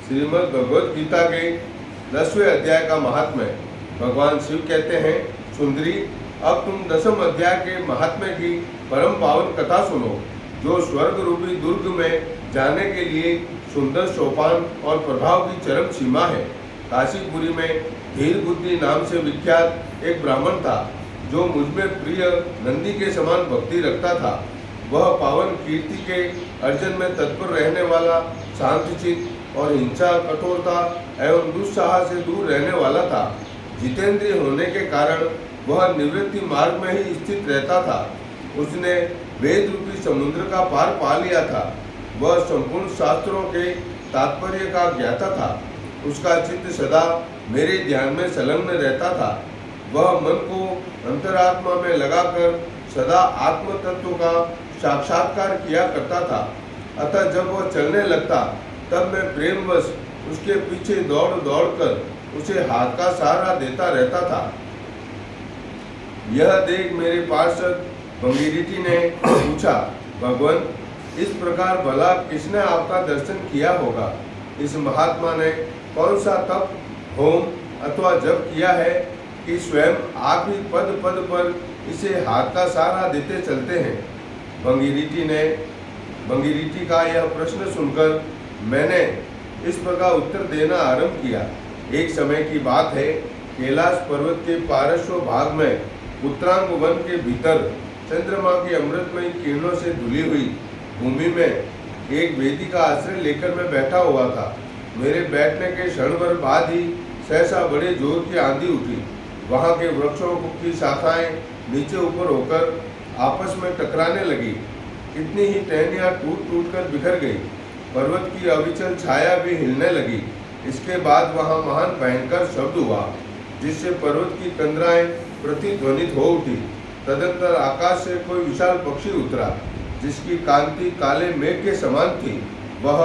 श्रीमद् भगवद गीता के 10वें अध्याय का महात्म्य। भगवान शिव कहते हैं, सुंदरी, अब तुम 10वें अध्याय के महात्म्य की परम पावन कथा सुनो, जो स्वर्ग रूपी दुर्ग में जाने के लिए सुंदर सोपान और प्रभाव की चरम सीमा है। काशीपुरी में धीर बुद्धि नाम से विख्यात एक ब्राह्मण था, जो मुझमें प्रिय नंदी के समान भक्ति रखता था। वह पावन कीर्ति के अर्जन में तत्पर रहने वाला, शांतचित्त और हिंसा, कठोरता एवं दुस्साह से दूर रहने वाला था। जितेंद्रिय होने के कारण वह निवृत्ति मार्ग में ही स्थित रहता था। उसने वेद रूपी समुद्र का पार पा लिया था। वह संपूर्ण शास्त्रों के तात्पर्य का ज्ञाता था। उसका चित्त सदा मेरे ध्यान में संलग्न रहता था। वह मन को अंतरात्मा में लगाकर सदा आत्म तत्व का साक्षात्कार किया करता था। अतः जब वह चलने लगता, तब मैं प्रेमवश उसके पीछे दौड़ दौड़कर उसे हाथ का सहारा देता रहता था। यह देख मेरे पार्षद भंगीरटी ने पूछा, भगवान, इस प्रकार भला किसने आपका दर्शन किया होगा? इस महात्मा ने कौन सा तप, होम अथवा जप किया है कि स्वयं आप ही पद पद पर इसे हाथ का सहारा देते चलते हैं? भंगीरटी का यह प्रश्न सुनकर मैंने इस प्रकार उत्तर देना आरंभ किया। एक समय की बात है, कैलाश पर्वत के पार्श्व भाग में उत्तरांग वन के भीतर चंद्रमा की अमृतमयी किरणों से धुली हुई भूमि में एक वेदी का आश्रय लेकर मैं बैठा हुआ था। मेरे बैठने के क्षण भर बाद ही सहसा बड़े जोर की आंधी उठी। वहाँ के वृक्षों की शाखाएं नीचे ऊपर होकर आपस में टकराने लगी। कितनी ही टहनियाँ टूट टूट कर बिखर गई। पर्वत की अविचल छाया भी हिलने लगी। इसके बाद वहाँ महान भयंकर शब्द हुआ, जिससे पर्वत की कंदराएं प्रतिध्वनित हो उठी। तदंतर आकाश से कोई विशाल पक्षी उतरा, जिसकी कांति काले मेघ के समान थी। वह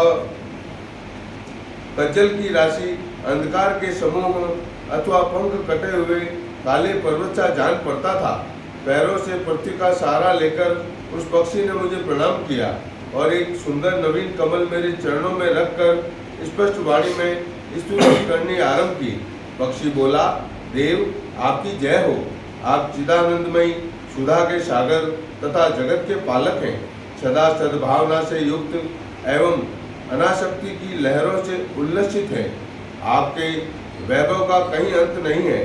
कज्जल की राशि, अंधकार के समूह अथवा पंख कटे हुए काले पर्वत सा जान पड़ता था। पैरों से पृथ्वी का सहारा लेकर उस पक्षी ने मुझे प्रणाम किया और एक सुंदर नवीन कमल मेरे चरणों में रखकर स्पष्ट वाणी में स्तुति करनी आरंभ की। पक्षी बोला, देव, आपकी जय हो। आप चिदानंदमयी, सुधा के सागर तथा जगत के पालक हैं। सदा सद्भावना से युक्त एवं अनासक्ति की लहरों से उल्लसित हैं। आपके वैभव का कहीं अंत नहीं है।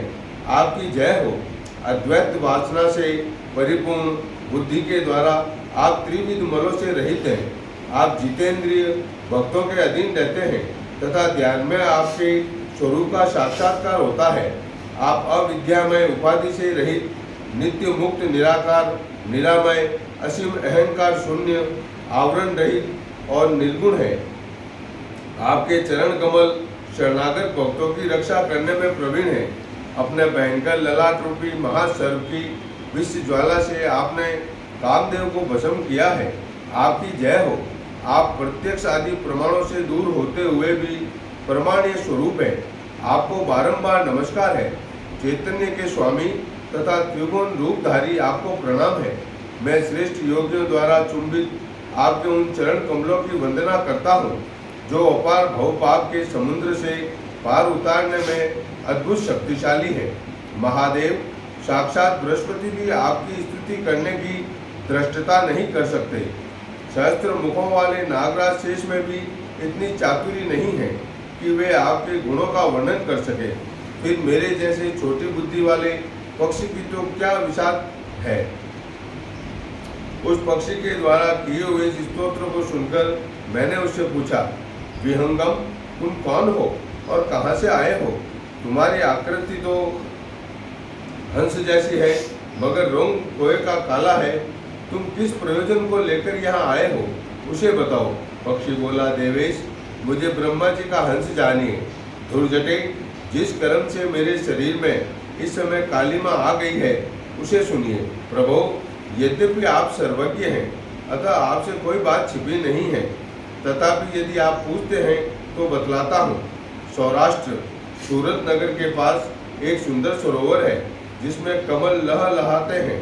आपकी जय हो। अद्वैत वासना से परिपूर्ण बुद्धि के द्वारा आप त्रिविध मलों से रहित हैं। आप जितेंद्रिय भक्तों के अधीन रहते हैं तथा ध्यान में आपके स्वरूप का साक्षात्कार होता है। आप अविद्यामय, उपाधि से रहित, नित्य मुक्त, निराकार, निरामय, असीम अहंकार शून्य, आवरण रहित और निर्गुण है। आपके चरण कमल शरणागत भक्तों की रक्षा करने में प्रवीण है। अपने भयंकर ललाट रूपी महासर्प की विश्व ज्वाला से आपने कामदेव को भस्म किया है। आपकी जय हो। आप प्रत्यक्ष आदि प्रमाणों से दूर होते हुए भी प्रमाणीय स्वरूप है। आपको बारंबार नमस्कार है। चैतन्य के स्वामी तथा त्रिगुण रूपधारी आपको प्रणाम है। मैं श्रेष्ठ योगियों द्वारा चुंबित आपके उन चरण कमलों की वंदना करता हूँ, जो अपार भवपाप के समुद्र से पार उतारने में अद्भुत शक्तिशाली है। महादेव, साक्षात बृहस्पति भी आपकी स्तुति करने की धृष्टता नहीं कर सकते। सहस्त्र मुखों वाले नागराज शेष में भी इतनी चातुरी नहीं है कि वे आपके गुणों का वर्णन कर सके। फिर मेरे जैसे छोटी बुद्धि वाले पक्षी की तो क्या विषाद है। उस पक्षी के द्वारा किए हुए इस स्तोत्र को सुनकर मैंने उससे पूछा, विहंगम, तुम कौन हो और कहाँ से आए हो? तुम्हारी आकृति तो हंस जैसी है, मगर रंग कोए का काला है। तुम किस प्रयोजन को लेकर यहाँ आए हो, उसे बताओ। पक्षी बोला, देवेश, मुझे ब्रह्मा जी का हंस जानिए। धुर्जटे, जिस कर्म से मेरे शरीर में इस समय कालिमा आ गई है, उसे सुनिए। प्रभो, यद्यपि आप सर्वज्ञ हैं, अतः आपसे कोई बात छिपी नहीं है। तथापि यदि आप पूछते हैं तो बतलाता हूँ। सौराष्ट्र सूरत नगर के पास एक सुंदर सरोवर है, जिसमें कमल लहलहाते हैं।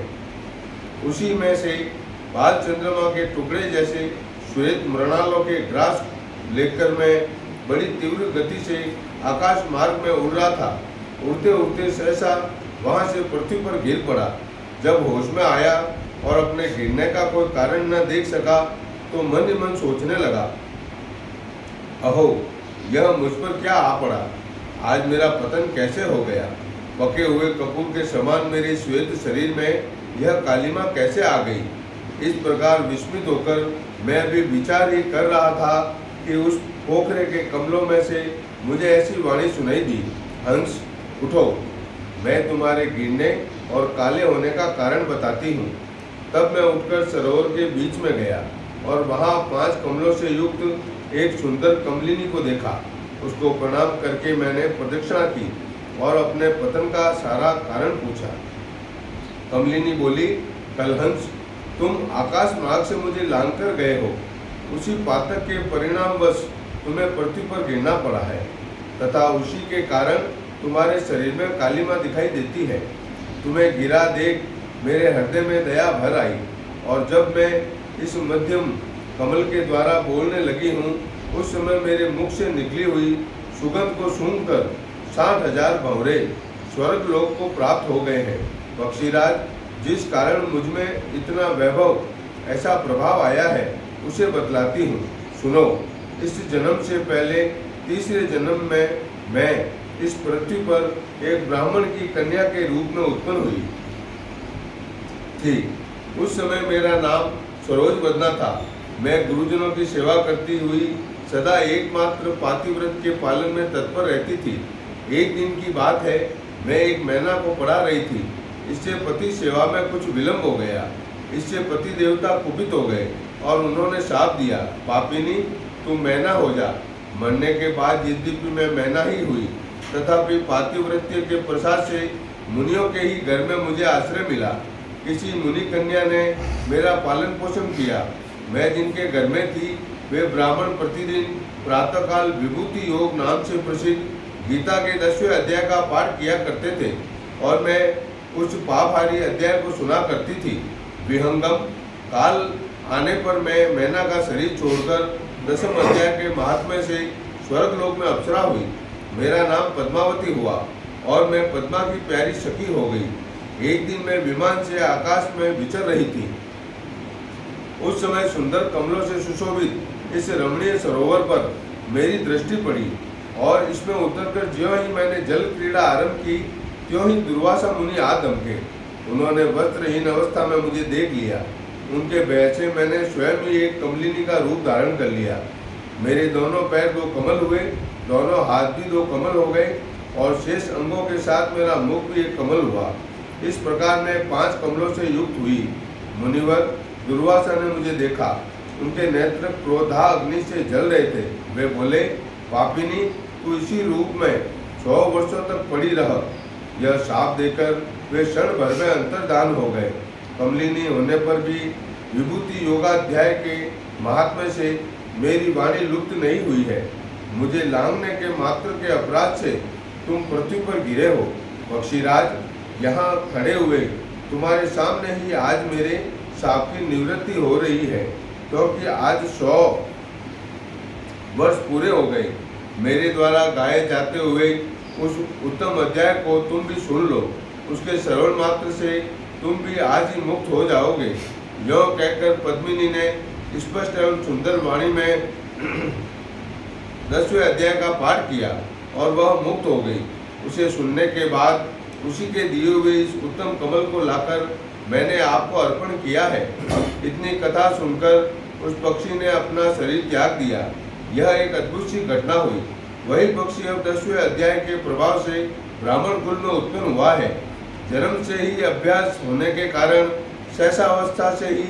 उसी में से बाल चंद्रमा के टुकड़े जैसे श्वेत मृणालों के ग्रास लेकर मैं बड़ी तीव्र गति से आकाश मार्ग में उड़ रहा था। उड़ते उड़ते सहसा वहां से पृथ्वी पर गिर पड़ा। जब होश में आया और अपने गिरने का कोई कारण न देख सका तो मन ही मन सोचने लगा, अहो यह मुझ पर क्या आ पड़ा, आज मेरा पतन कैसे हो गया। पके हुए कपूर के समान मेरे श्वेत शरीर में यह कालिमा कैसे आ गई। इस प्रकार विस्मित होकर मैं अभी विचार ही कर रहा था कि उस पोखरे के कमलों में से मुझे ऐसी वाणी सुनाई दी, हंस उठो, मैं तुम्हारे गिरने और काले होने का कारण बताती हूँ। तब मैं उठकर सरोवर के बीच में गया और वहाँ 5 कमलों से युक्त एक सुंदर कमलिनी को देखा। उसको प्रणाम करके मैंने प्रदक्षिणा की और अपने पतन का सारा कारण पूछा। कमलिनी बोली, कलहंस, तुम आकाश मार्ग से मुझे लांघ कर गए हो। उसी पातक के परिणामवश तुम्हें पृथ्वी पर गिरना पड़ा है तथा उसी के कारण तुम्हारे शरीर में कालिमा दिखाई देती है। तुम्हें गिरा देख मेरे हृदय में दया भर आई और जब मैं इस मध्यम कमल के द्वारा बोलने लगी हूँ उस समय मेरे मुख से निकली हुई सुगंध को सूंघकर 60,000 भंवरे स्वर्ग लोक को प्राप्त हो गए हैं। पक्षीराज, जिस कारण मुझ में इतना वैभव, ऐसा प्रभाव आया है उसे बतलाती हूँ, सुनो। इस जन्म से पहले तीसरे जन्म में मैं इस पृथ्वी पर एक ब्राह्मण की कन्या के रूप में उत्पन्न हुई थी। उस समय मेरा नाम सरोज बदना था। मैं गुरुजनों की सेवा करती हुई सदा एकमात्र पातिव्रत के पालन में तत्पर रहती थी। एक दिन की बात है, मैं एक मैना को पढ़ा रही थी। इससे पति सेवा में कुछ विलंब हो गया। इससे पति देवता कुपित हो गए और उन्होंने शाप दिया, पापिनी तू मैना हो जा। मरने के बाद यद्यपि मैं मैना ही हुई तथापि पातिव्रत्य के प्रसाद से मुनियों के ही घर में मुझे आश्रय मिला। किसी मुनि कन्या ने मेरा पालन पोषण किया। मैं जिनके घर में थी वे ब्राह्मण प्रतिदिन प्रातःकाल विभूति योग नाम से प्रसिद्ध गीता के 10वें अध्याय का पाठ किया करते थे और मैं उस पापहारी अध्याय को सुना करती थी। विहंगम काल आने पर मैं मैना का शरीर छोड़कर 10वें अध्याय के महात्म्य से स्वर्ग लोक में अप्सरा हुई। मेरा नाम पद्मावती हुआ और मैं पद्मा की प्यारी सखी हो गई। एक दिन मैं विमान से आकाश में विचर रही थी। उस समय सुंदर कमलों से सुशोभित इस रमणीय सरोवर पर मेरी दृष्टि पड़ी और इसमें उतरकर ज्यों ही मैंने जल क्रीड़ा आरंभ की त्यों ही दुर्वासा मुनि आ धमके। उन्होंने वस्त्रहीन अवस्था में मुझे देख लिया। उनके भय से मैंने स्वयं ही एक कमलिनी का रूप धारण कर लिया। मेरे दोनों पैर 2 कमल हुए, दोनों हाथ भी 2 कमल हो गए और शेष अंगों के साथ मेरा मुख भी एक कमल हुआ। इस प्रकार मैं 5 कमलों से युक्त हुई। मुनिवर दुर्वासा ने मुझे देखा। उनके नेत्र क्रोधा अग्नि से जल रहे थे। वे बोले, पापिनी तू इसी रूप में 100 वर्षों तक पड़ी रह। यह शाप देकर वे क्षण भर में अंतर्धान हो गए। कमलिनी होने पर भी विभूति योगाध्याय के महात्म्य से मेरी वाणी लुप्त नहीं हुई है। मुझे लांघने के मात्र के अपराध से तुम पृथ्वी पर गिरे हो। पक्षीराज, यहाँ खड़े हुए तुम्हारे सामने ही आज मेरे शाप की निवृत्ति हो रही है, क्योंकि आज 100 वर्ष पूरे हो गए। मेरे द्वारा गाए जाते हुए उस उत्तम अध्याय को तुम भी सुन लो। उसके श्रवण मात्र से तुम भी आज ही मुक्त हो जाओगे। यो कहकर पद्मिनी ने स्पष्ट एवं सुंदर वाणी में 10वें अध्याय का पाठ किया और वह मुक्त हो गई। उसे सुनने के बाद उसी के दिए हुए इस उत्तम कमल को लाकर मैंने आपको अर्पण किया है। इतनी कथा सुनकर उस पक्षी ने अपना शरीर त्याग दिया। यह एक अद्भुत सी घटना हुई। वही पक्षी अब 10वें अध्याय के प्रभाव से ब्राह्मण कुल में उत्पन्न हुआ है। जन्म से ही अभ्यास होने के कारण सहसावस्था से ही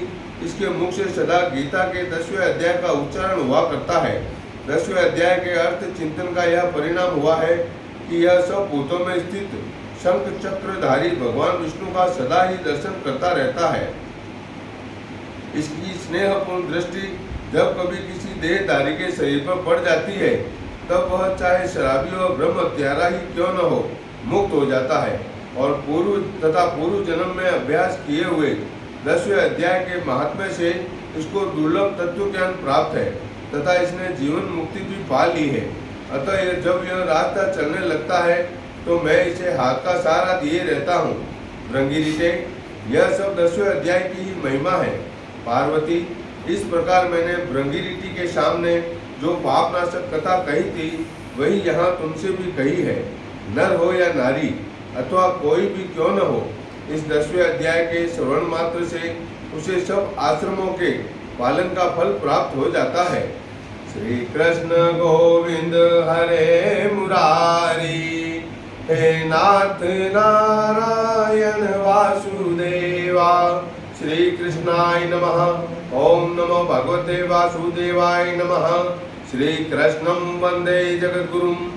इसके मुख से सदा गीता के 10वें अध्याय का उच्चारण हुआ करता है। 10वें अध्याय के अर्थ चिंतन का यह परिणाम हुआ है कि यह सब भूतों में स्थित शंख चक्रधारी भगवान विष्णु का सदा ही दर्शन करता रहता है। इसकी स्नेहपूर्ण दृष्टि जब कभी किसी देहधारी के शरीर पर पड़ जाती है तब वह चाहे शराबी और ब्रह्म हत्यारा ही क्यों न हो, मुक्त हो जाता है और पूर्व जन्म में अभ्यास किए हुए 10वें अध्याय के महात्म्य से इसको दुर्लभ तत्व ज्ञान प्राप्त है तथा इसने जीवन मुक्ति भी पा ली है। अतः जब यह रास्ता चलने लगता है तो मैं इसे हाथ का सहारा दिए रहता हूँ। भृंगिरीटे, यह सब 10वें अध्याय की ही महिमा है। पार्वती, इस प्रकार मैंने भृंगिरीटी के सामने जो पापनाशक कथा कही थी वही यहाँ तुमसे भी कही है। नर हो या नारी अथवा कोई भी क्यों न हो, इस 10वें अध्याय के श्रवण मात्र से उसे सब आश्रमों के पालन का फल प्राप्त हो जाता है। श्री कृष्ण गोविंद हरे मुरारी, हे नाथ नारायण वासुदेवा। श्री कृष्णाय नमः। ओम नमो भगवते वासुदेवाय नमः। श्री कृष्णं वंदे जगद्गुरुम्।